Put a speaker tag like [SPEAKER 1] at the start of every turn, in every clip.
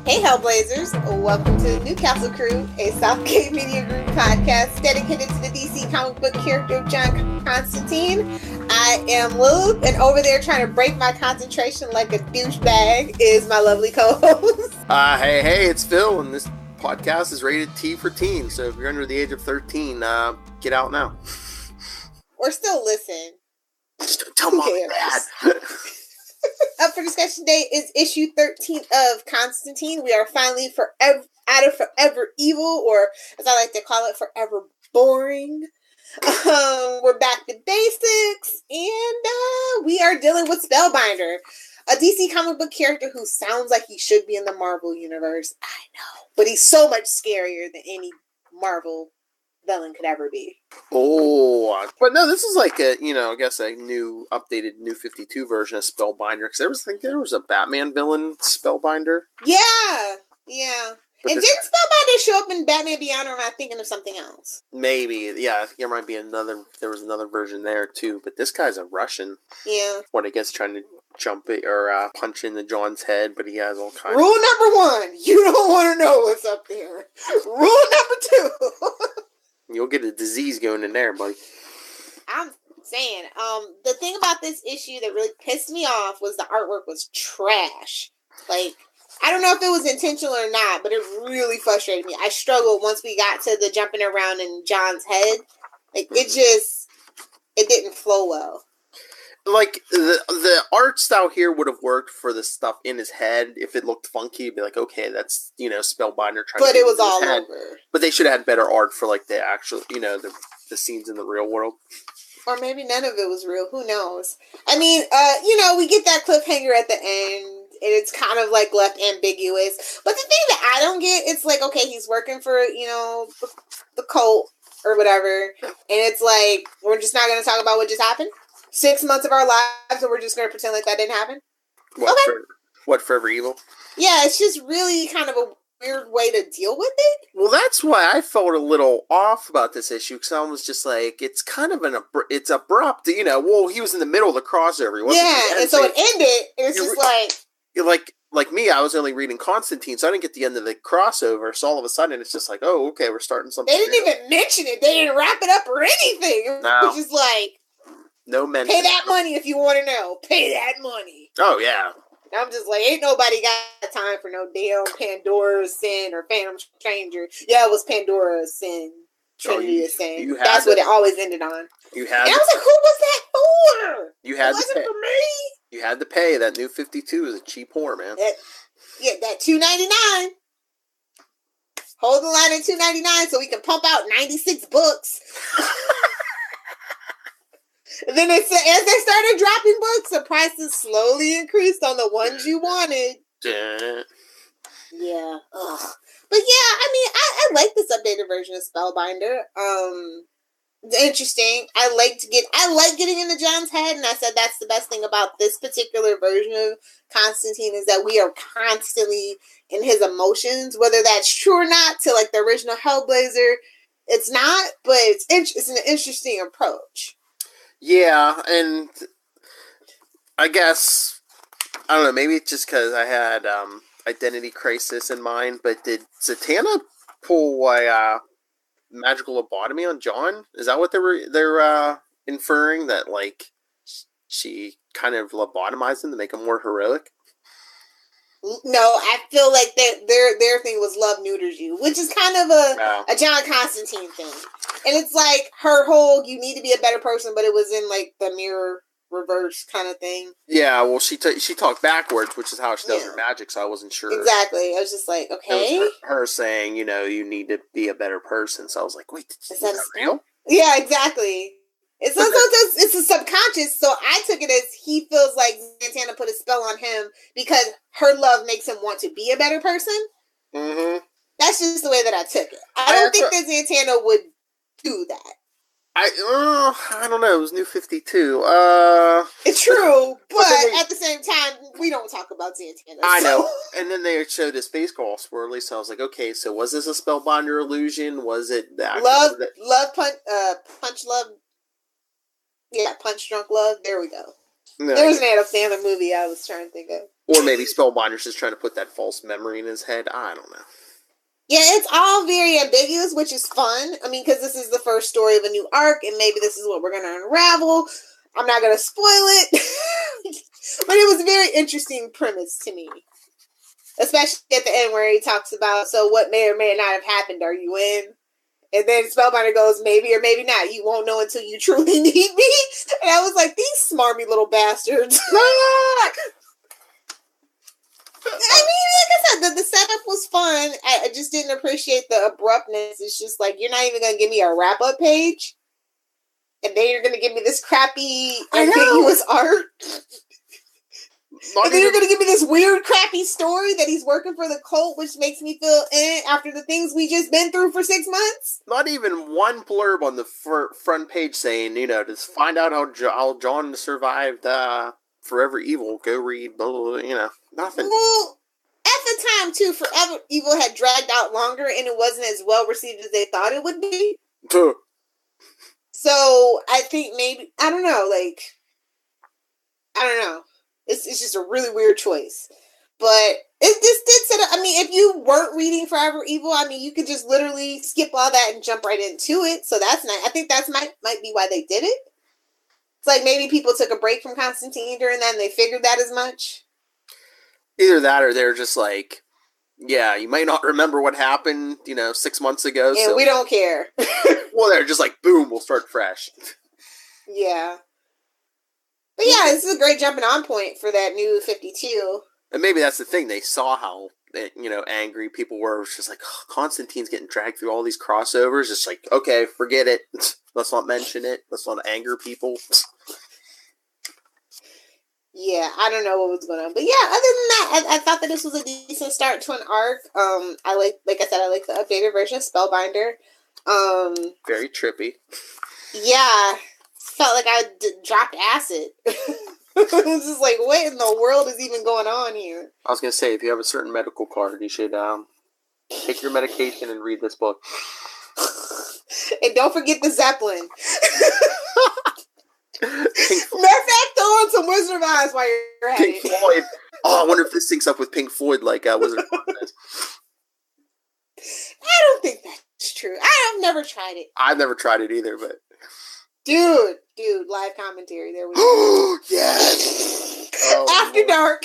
[SPEAKER 1] Hey Hellblazers, welcome to the Newcastle Crew, a Southgate Media Group podcast dedicated to the DC comic book character of John Constantine. I am Lilith, and over there trying to break my concentration like a douchebag is my lovely co-host.
[SPEAKER 2] Hey, it's Phil, and this podcast is rated T for teen, so if you're under the age of 13, get out now.
[SPEAKER 1] Or still listen.
[SPEAKER 2] Just don't tell mom and dad.
[SPEAKER 1] Up for discussion today is issue 13 of Constantine. We are finally out of Forever Evil, or as I like to call it, Forever Boring. We're back to basics, and we are dealing with Spellbinder, a DC comic book character who sounds like he should be in the Marvel universe. I know, but he's so much scarier than any Marvel villain could ever be.
[SPEAKER 2] Oh, but no, this is like a, I guess a new, updated New 52 version of Spellbinder, because there was a Batman villain, Spellbinder.
[SPEAKER 1] Yeah. And didn't Spellbinder show up in Batman Beyond, or am I thinking of something else?
[SPEAKER 2] Maybe, yeah, I think there might be there was another version there too, but this guy's a Russian.
[SPEAKER 1] Yeah.
[SPEAKER 2] What, I guess trying to jump it, or punch into John's head, but he has all kinds
[SPEAKER 1] Rule number 1, you don't want to know what's up there. Rule number 2.
[SPEAKER 2] You'll get a disease going in there, buddy.
[SPEAKER 1] I'm saying, the thing about this issue that really pissed me off was the artwork was trash. Like, I don't know if it was intentional or not, but it really frustrated me. I struggled once we got to the jumping around in John's head. Like, it didn't flow well.
[SPEAKER 2] Like, the art style here would have worked for the stuff in his head. If it looked funky, it'd be like, okay, that's, Spellbinder trying to...
[SPEAKER 1] But it was all over.
[SPEAKER 2] But they should have had better art for, like, the actual, the scenes in the real world.
[SPEAKER 1] Or maybe none of it was real. Who knows? I mean, we get that cliffhanger at the end, and it's kind of, like, left ambiguous. But the thing that I don't get, it's like, okay, he's working for, the cult or whatever, and it's like, we're just not going to talk about what just happened? 6 months of our lives, and we're just going to pretend like that didn't happen?
[SPEAKER 2] Forever Evil?
[SPEAKER 1] Yeah, it's just really kind of a weird way to deal with it.
[SPEAKER 2] Well, that's why I felt a little off about this issue, because I was just like, it's kind of it's abrupt, he was in the middle of the crossover.
[SPEAKER 1] And so it ended, and it's just
[SPEAKER 2] like me, I was only reading Constantine, so I didn't get the end of the crossover, so all of a sudden it's just like, oh, okay, we're starting something.
[SPEAKER 1] They didn't even mention it. They didn't wrap it up or anything. It was just like,
[SPEAKER 2] no mention.
[SPEAKER 1] Pay that money if you want to know. Pay that money.
[SPEAKER 2] Oh, yeah.
[SPEAKER 1] I'm just like, ain't nobody got time for no damn Pandora's Sin or Phantom Stranger. Yeah, it was Pandora's Sin. Trinity of Sin. That's what it always ended on. And I was like, who was that for? It wasn't for me.
[SPEAKER 2] You had to pay. That New 52 is a cheap whore, man.
[SPEAKER 1] That $2.99. Hold the line at $2.99 so we can pump out 96 books. And then as they started dropping books, the prices slowly increased on the ones you wanted. Yeah. Ugh. But yeah, I mean, I like this updated version of Spellbinder. It's interesting. I like getting into John's head, and I said that's the best thing about this particular version of Constantine is that we are constantly in his emotions, whether that's true or not. To like the original Hellblazer, it's not, but it's an interesting approach.
[SPEAKER 2] Yeah, and I guess, I don't know, maybe it's just because I had Identity Crisis in mind, but did Zatanna pull a magical lobotomy on John? Is that what they're inferring? That, like, she kind of lobotomized him to make him more heroic?
[SPEAKER 1] No, I feel like their thing was love neuters you, which is kind of a John Constantine thing. And it's like her whole, you need to be a better person, but it was in like the mirror reverse kind of thing.
[SPEAKER 2] Yeah, well, she talked backwards, which is how she does her magic, so I wasn't sure.
[SPEAKER 1] Exactly. I was just like, okay.
[SPEAKER 2] It was her saying, you need to be a better person, so I was like, wait, is that real?
[SPEAKER 1] Yeah, exactly. It's a subconscious, so I took it as he feels like Zatanna put a spell on him because her love makes him want to be a better person.
[SPEAKER 2] Mm-hmm.
[SPEAKER 1] That's just the way that I took it. I don't think that Zatanna would do that.
[SPEAKER 2] I don't know. It was New 52.
[SPEAKER 1] It's true, but at the same time, we don't talk about Zatanna.
[SPEAKER 2] I know. And then they showed his face all swirly, so I was like, okay, so was this a Spellbinder illusion? Was it the actual...
[SPEAKER 1] Punch Love... Yeah, Punch Drunk Love. There we go.
[SPEAKER 2] No.
[SPEAKER 1] There was an Adam Sandler movie I was trying to think of.
[SPEAKER 2] Or maybe Spellbinder's just trying to put that false memory in his head. I don't know.
[SPEAKER 1] Yeah, it's all very ambiguous, which is fun. I mean, because this is the first story of a new arc, and maybe this is what we're going to unravel. I'm not going to spoil it. But it was a very interesting premise to me. Especially at the end where he talks about, so what may or may not have happened, are you in? And then Spellbinder goes, maybe or maybe not. You won't know until you truly need me. And I was like, these smarmy little bastards. I mean, like I said, the setup was fun. I just didn't appreciate the abruptness. It's just like, you're not even going to give me a wrap-up page? And then you're going to give me this crappy, ambiguous art? And then you're going to give me this weird, crappy story that he's working for the cult, which makes me feel after the things we just been through for 6 months?
[SPEAKER 2] Not even one blurb on the front page saying, just find out how John survived Forever Evil. Go read, blah, blah, blah, nothing.
[SPEAKER 1] Well, at the time, too, Forever Evil had dragged out longer, and it wasn't as well received as they thought it would be. So, I think maybe, I don't know. It's just a really weird choice. But this did set up, I mean, if you weren't reading Forever Evil, I mean, you could just literally skip all that and jump right into it. So that's nice. I think that's might be why they did it. It's like maybe people took a break from Constantine during that and they figured that as much.
[SPEAKER 2] Either that or they're just like, yeah, you might not remember what happened, 6 months ago.
[SPEAKER 1] And so we don't care.
[SPEAKER 2] Well, they're just like, boom, we'll start fresh.
[SPEAKER 1] Yeah. But yeah, this is a great jumping on point for that new 52.
[SPEAKER 2] And maybe that's the thing. They saw how, angry people were. It was just like, oh, Constantine's getting dragged through all these crossovers. It's like, okay, forget it. Let's not mention it. Let's not anger people.
[SPEAKER 1] Yeah, I don't know what was going on. But yeah, other than that, I thought that this was a decent start to an arc. I like I said, I like the updated version of Spellbinder.
[SPEAKER 2] Very trippy.
[SPEAKER 1] Yeah. Felt like I dropped acid. I was just like, what in the world is even going on here?
[SPEAKER 2] I was going to say, if you have a certain medical card, you should take your medication and read this book.
[SPEAKER 1] And don't forget the Zeppelin. Matter of fact, throw on some Wizard of Oz while you're at
[SPEAKER 2] Pink
[SPEAKER 1] it.
[SPEAKER 2] Floyd. Oh, I wonder if this syncs up with Pink Floyd like Wizard of Oz.
[SPEAKER 1] I don't think that's true. I've never tried it.
[SPEAKER 2] I've never tried it either, but...
[SPEAKER 1] Dude, live commentary. There we go.
[SPEAKER 2] Yes!
[SPEAKER 1] After dark.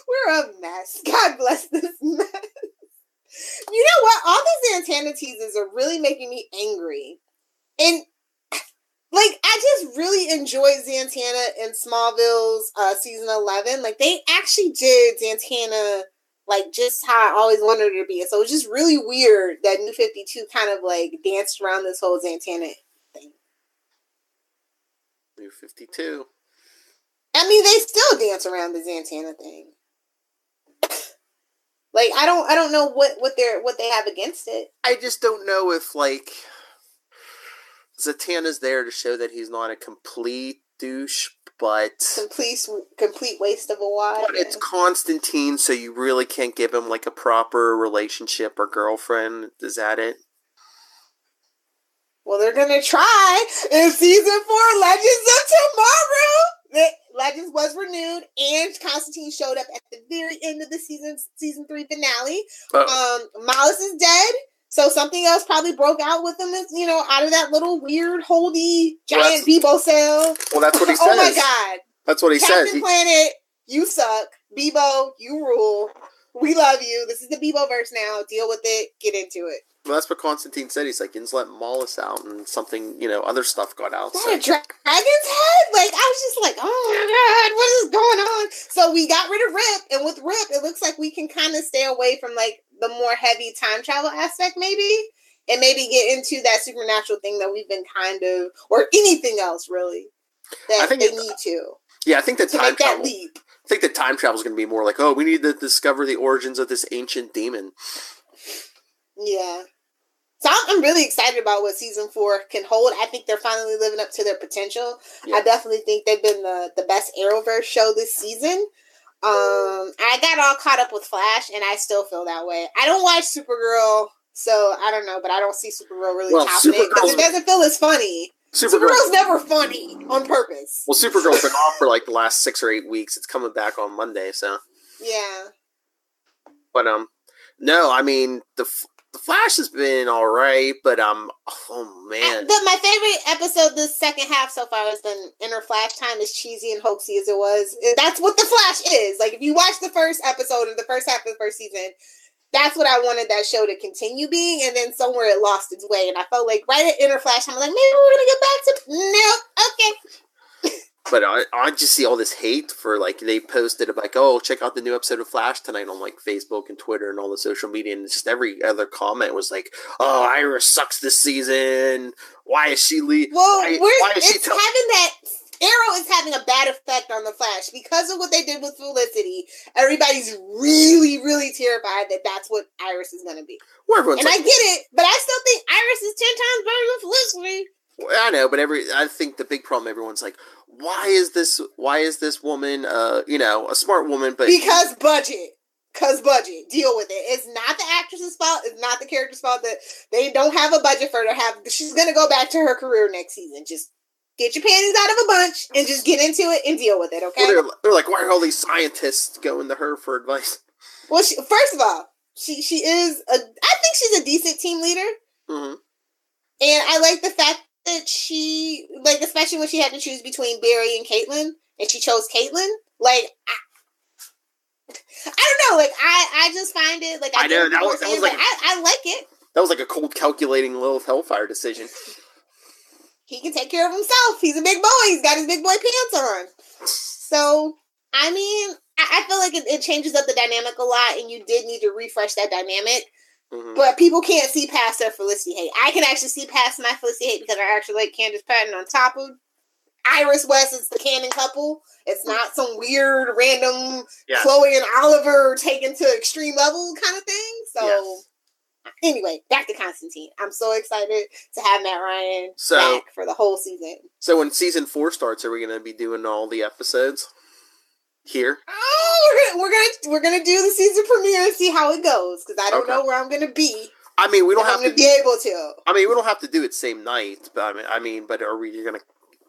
[SPEAKER 1] We're a mess. God bless this mess. You know what? All these Zatanna teases are really making me angry. And, I just really enjoyed Zatanna in Smallville's season 11. They actually did Zatanna... just how I always wanted her to be. So it was just really weird that New 52 kind of, danced around this whole Zatanna thing.
[SPEAKER 2] New 52.
[SPEAKER 1] I mean, they still dance around the Zatanna thing. I don't know what they have against it.
[SPEAKER 2] I just don't know if, Zatanna's there to show that he's not a complete douche, but...
[SPEAKER 1] Complete waste of a wad.
[SPEAKER 2] But it's Constantine, so you really can't give him, a proper relationship or girlfriend. Is that it?
[SPEAKER 1] Well, they're gonna try in season 4, Legends of Tomorrow. Legends was renewed, and Constantine showed up at the very end of the season 3 finale. Malice is dead. So something else probably broke out with him, out of that little weird, holdy, giant Bebo cell.
[SPEAKER 2] Well, that's what he says.
[SPEAKER 1] Oh my God.
[SPEAKER 2] That's what he says.
[SPEAKER 1] Captain Planet, you suck. Bebo, you rule. We love you. This is the Bebo-verse now. Deal with it. Get into it.
[SPEAKER 2] Well, that's what Constantine said. He's like, you just let Malice out and something, other stuff got out.
[SPEAKER 1] Is that a dragon's head? I was just like, oh my God, what is going on? So we got rid of Rip, and with Rip, it looks like we can kind of stay away from, the more heavy time travel aspect, maybe, and maybe get into that supernatural thing that we've been or anything else, really, that I think they need to.
[SPEAKER 2] Yeah, I think that time travel.
[SPEAKER 1] Leap.
[SPEAKER 2] I think that time travel is going to be more we need to discover the origins of this ancient demon.
[SPEAKER 1] Yeah. So I'm really excited about what season 4 can hold. I think they're finally living up to their potential. Yeah. I definitely think they've been the best Arrowverse show this season. I got all caught up with Flash, and I still feel that way. I don't watch Supergirl, so I don't know, but I don't see Supergirl really topping it because it doesn't feel as funny. Supergirl's never funny on purpose.
[SPEAKER 2] Well, Supergirl's been off for like the last 6 or 8 weeks. It's coming back on Monday, so.
[SPEAKER 1] Yeah.
[SPEAKER 2] But, no, I mean, the Flash has been alright, but, oh man.
[SPEAKER 1] But my favorite episode this second half so far has been Inner Flash Time, as cheesy and hoaxy as it was. That's what the Flash is. Like, if you watch the first episode of the first half of the first season, that's what I wanted that show to continue being, and then somewhere it lost its way, and I felt like right at Inner Flash Time, I'm like, maybe we're gonna get back to, nope, okay.
[SPEAKER 2] But I just see all this hate for, like, they posted like, oh, check out the new episode of Flash tonight on, like, Facebook and Twitter and all the social media, and just every other comment was like, oh, Iris sucks this season. Why is she
[SPEAKER 1] having that, Arrow is having a bad effect on the Flash because of what they did with Felicity. Everybody's really, really terrified that that's what Iris is going to be. Well, and I get it, but I still think Iris is 10 times better than Felicity.
[SPEAKER 2] I know, but I think the big problem, everyone's like, why is this woman, a smart woman, but... Because budget.
[SPEAKER 1] Deal with it. It's not the actress's fault. It's not the character's fault that they don't have a budget for her to have... She's going to go back to her career next season. Just get your panties out of a bunch and just get into it and deal with it, okay?
[SPEAKER 2] Well, they're like, why are all these scientists going to her for advice?
[SPEAKER 1] Well, first of all, she is I think she's a decent team leader.
[SPEAKER 2] Mm-hmm.
[SPEAKER 1] And I like the fact that she, like, especially when she had to choose between Barry and Caitlin, and she chose Caitlin, like, I don't know, like, I just find it, like,
[SPEAKER 2] I know, that was like,
[SPEAKER 1] I like it.
[SPEAKER 2] That was like a cold calculating Lilith Hellfire decision.
[SPEAKER 1] He can take care of himself. He's a big boy. He's got his big boy pants on. So, I mean, I feel like it changes up the dynamic a lot, and you did need to refresh that dynamic.
[SPEAKER 2] Mm-hmm.
[SPEAKER 1] But people can't see past their Felicity hate. I can actually see past my Felicity hate because I actually like Candace Patton on top of Iris West. It's the canon couple. It's not some weird, random Chloe and Oliver taken to extreme level kind of thing. So, Anyway, back to Constantine. I'm so excited to have Matt Ryan back for the whole season.
[SPEAKER 2] So when season 4 starts, are we going to be doing all the episodes here?
[SPEAKER 1] Oh, we're gonna do the season premiere and see how it goes, because I don't know where I'm gonna be.
[SPEAKER 2] I mean, we don't have to
[SPEAKER 1] be able to.
[SPEAKER 2] I mean, we don't have to do it same night, but but are we gonna?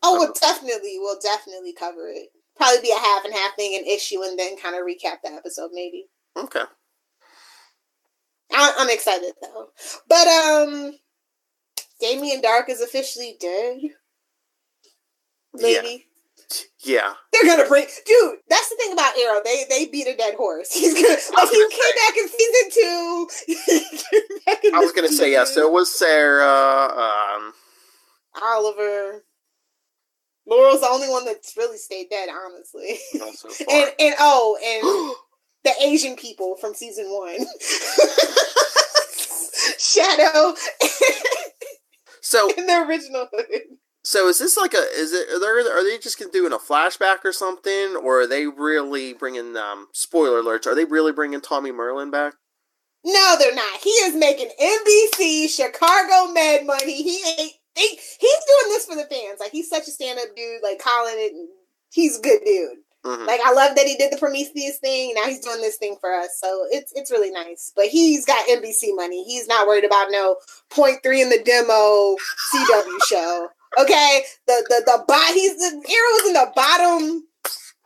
[SPEAKER 1] Oh, we'll definitely cover it. Probably be a half and half thing, an issue, and then kind of recap the episode, maybe.
[SPEAKER 2] Okay.
[SPEAKER 1] I'm excited though, but Damien Dark is officially dead. Maybe.
[SPEAKER 2] Yeah.
[SPEAKER 1] They're gonna bring, dude. That's the thing about Arrow. They beat a dead horse. He's gonna he came back in season 2.
[SPEAKER 2] I was gonna say So it was Sarah,
[SPEAKER 1] Oliver. Laurel's the only one that's really stayed dead, honestly.
[SPEAKER 2] So
[SPEAKER 1] and the Asian people from season 1. Shadow.
[SPEAKER 2] So
[SPEAKER 1] in the original hood.
[SPEAKER 2] So is this like are they just doing a flashback or something, or are they really bringing spoiler alerts? Are they really bringing Tommy Merlin back?
[SPEAKER 1] No, they're not. He is making NBC Chicago Med money. He's doing this for the fans. Like, he's such a stand-up dude. Like, Colin, he's a good dude.
[SPEAKER 2] Mm-hmm.
[SPEAKER 1] Like, I love that he did the Prometheus thing. Now he's doing this thing for us. So it's really nice. But he's got NBC money. He's not worried about no .3 in the demo CW show. Okay, Arrow was in the bottom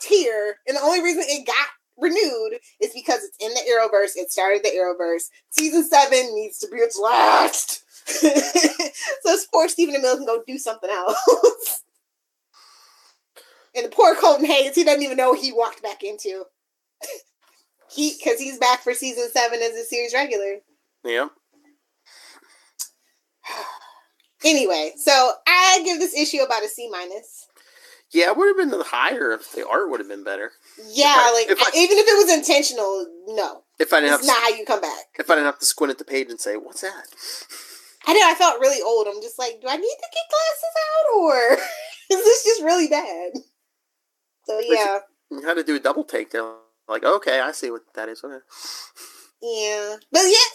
[SPEAKER 1] tier, and the only reason it got renewed is because it's in the Arrowverse. It started the Arrowverse. Season 7 needs to be its last. So poor Stephen Amell can go do something else. And the poor Colton Hayes, he doesn't even know what he walked back into. Because he's back for season 7 as a series regular.
[SPEAKER 2] Yeah.
[SPEAKER 1] Anyway, so I give this issue about a C-.
[SPEAKER 2] Yeah, it would have been higher if the art would have been better.
[SPEAKER 1] Yeah, even if it was intentional, no.
[SPEAKER 2] It's not
[SPEAKER 1] how you come back.
[SPEAKER 2] If I didn't have to squint at the page and say, what's that?
[SPEAKER 1] I know, I felt really old. I'm just like, do I need to get glasses out, or is this just really bad? So, yeah.
[SPEAKER 2] You had to do a double take there. Like, okay, I see what that is. Okay.
[SPEAKER 1] Yeah, but yeah,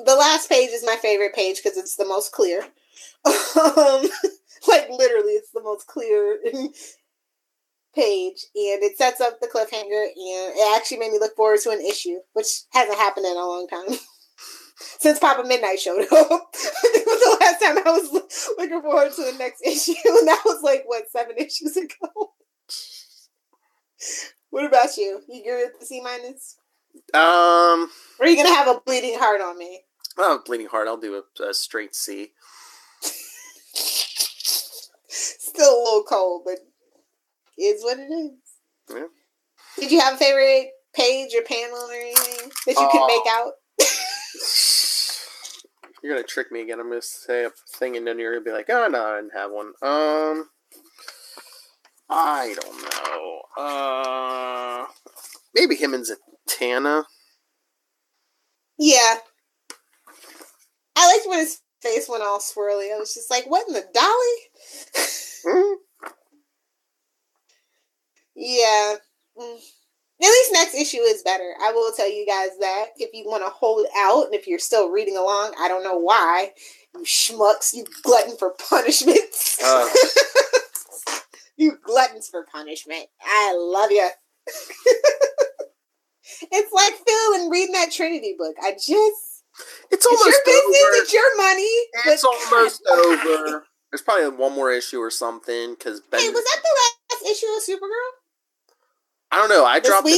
[SPEAKER 1] the last page is my favorite page because it's the most clear. Like, literally, it's the most clear page, and it sets up the cliffhanger, and it actually made me look forward to an issue, which hasn't happened in a long time. Since Papa Midnight showed up. I think it was the last time I was looking forward to the next issue, and that was like, what, 7 issues ago? What about you? You agree with the C-? Or are you going to have a bleeding heart on me?
[SPEAKER 2] Oh, bleeding heart. I'll do a straight C.
[SPEAKER 1] Still a little cold, but it's what it is.
[SPEAKER 2] Yeah.
[SPEAKER 1] Did you have a favorite page or panel or anything that you could make out?
[SPEAKER 2] You're gonna trick me again. I'm gonna say a thing and then you're gonna be like, oh no, I didn't have one. I don't know. Maybe him and Zatanna.
[SPEAKER 1] Yeah. I liked when his face went all swirly. I was just like, what in the dolly?
[SPEAKER 2] Mm-hmm.
[SPEAKER 1] Yeah. At least next issue is better. I will tell you guys that. If you want to hold out, and if you're still reading along, I don't know why. You schmucks, you glutton for punishments. You gluttons for punishment. I love you. It's like Phil and reading that Trinity book. It's almost your business,
[SPEAKER 2] over.
[SPEAKER 1] It's your money.
[SPEAKER 2] It's almost over. There's probably one more issue or something. Hey,
[SPEAKER 1] was that the last issue of Supergirl?
[SPEAKER 2] I don't know. I dropped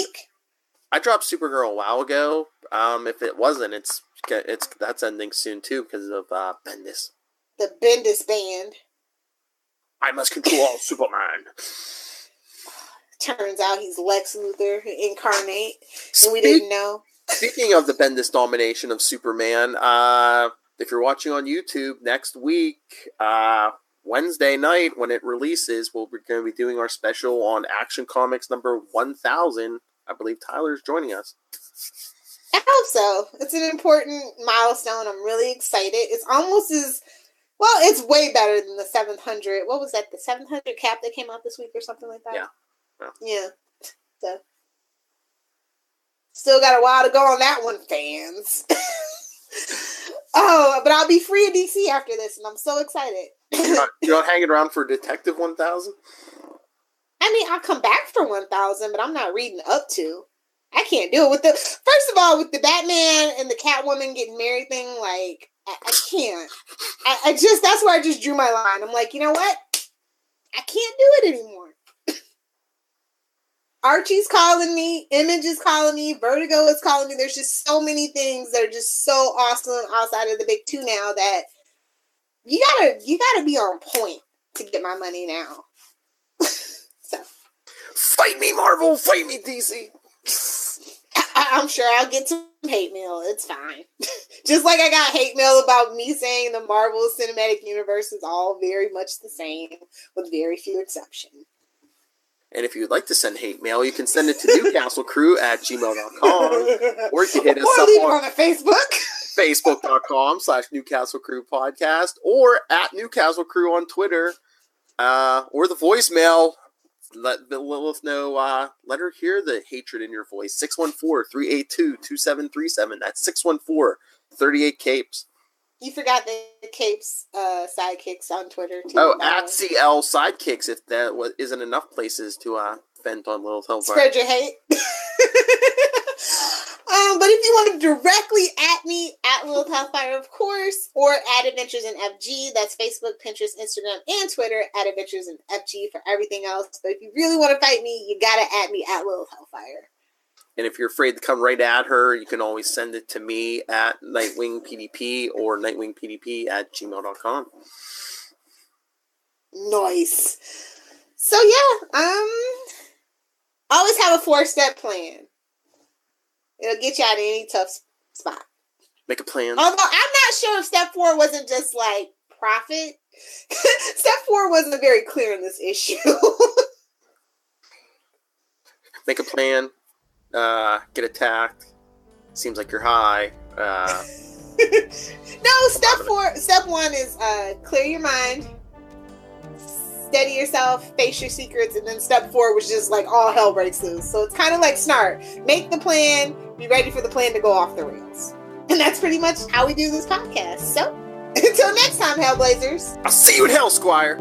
[SPEAKER 2] Supergirl a while ago. If it wasn't, that's ending soon too because of Bendis.
[SPEAKER 1] The Bendis band.
[SPEAKER 2] I must control Superman.
[SPEAKER 1] Turns out he's Lex Luthor incarnate, and we didn't know.
[SPEAKER 2] Speaking of the Bendis domination of Superman, if you're watching on YouTube next week, Wednesday night when it releases, we're going to be doing our special on Action Comics number 1000. I believe Tyler's joining us.
[SPEAKER 1] I hope so. It's an important milestone. I'm really excited. It's almost as well. It's way better than the 700. What was that? The 700 cap that came out this week or something like that. Yeah. So still got a while to go on that one, fans. Oh, but I'll be free of DC after this, and I'm so excited.
[SPEAKER 2] You're not hanging around for Detective 1000?
[SPEAKER 1] I mean, I'll come back for 1000, but I'm not reading up to. I can't do it first of all, with the Batman and the Catwoman getting married thing, like, I can't. That's where I just drew my line. I'm like, you know what? I can't do it anymore. Archie's calling me, Image is calling me, Vertigo is calling me. There's just so many things that are just so awesome outside of the big two now that you gotta be on point to get my money now. So
[SPEAKER 2] fight me, Marvel, fight me, DC.
[SPEAKER 1] I'm sure I'll get some hate mail. It's fine. Just like I got hate mail about me saying the Marvel Cinematic Universe is all very much the same, with very few exceptions.
[SPEAKER 2] And if you'd like to send hate mail, you can send it to newcastlecrew@gmail.com, or you can hit us up
[SPEAKER 1] on Facebook.
[SPEAKER 2] Facebook.com/Newcastle Crew Podcast, or at Newcastle Crew on Twitter, or the voicemail. Let Lilith know, let her hear the hatred in your voice. 614-382-2737. That's 614-38-CAPES.
[SPEAKER 1] You forgot the Capes sidekicks on Twitter, too.
[SPEAKER 2] Oh, at CL sidekicks, if that isn't enough places to vent on Lilith Hellfire.
[SPEAKER 1] Spread your hate. But if you want to directly at me, at Lilith Hellfire, of course, or at Adventures in FG, that's Facebook, Pinterest, Instagram, and Twitter, at Adventures in FG for everything else. But if you really want to fight me, you gotta at me at Lilith Hellfire.
[SPEAKER 2] And if you're afraid to come right at her, you can always send it to me at NightwingPDP or NightwingPDP@gmail.com.
[SPEAKER 1] Nice. So yeah, always have a 4-step plan. It'll get you out of any tough spot.
[SPEAKER 2] Make a plan.
[SPEAKER 1] Although I'm not sure if step 4 wasn't just like profit. Step 4 wasn't very clear in this issue.
[SPEAKER 2] Make a plan. Get attacked. Seems like you're high.
[SPEAKER 1] No, step 1 is clear your mind, steady yourself, face your secrets, and then step 4 was just like all hell breaks loose. So it's kind of like Snart. Make the plan, be ready for the plan to go off the rails. And that's pretty much how we do this podcast. So until next time, Hellblazers.
[SPEAKER 2] I'll see you in hell, Squire.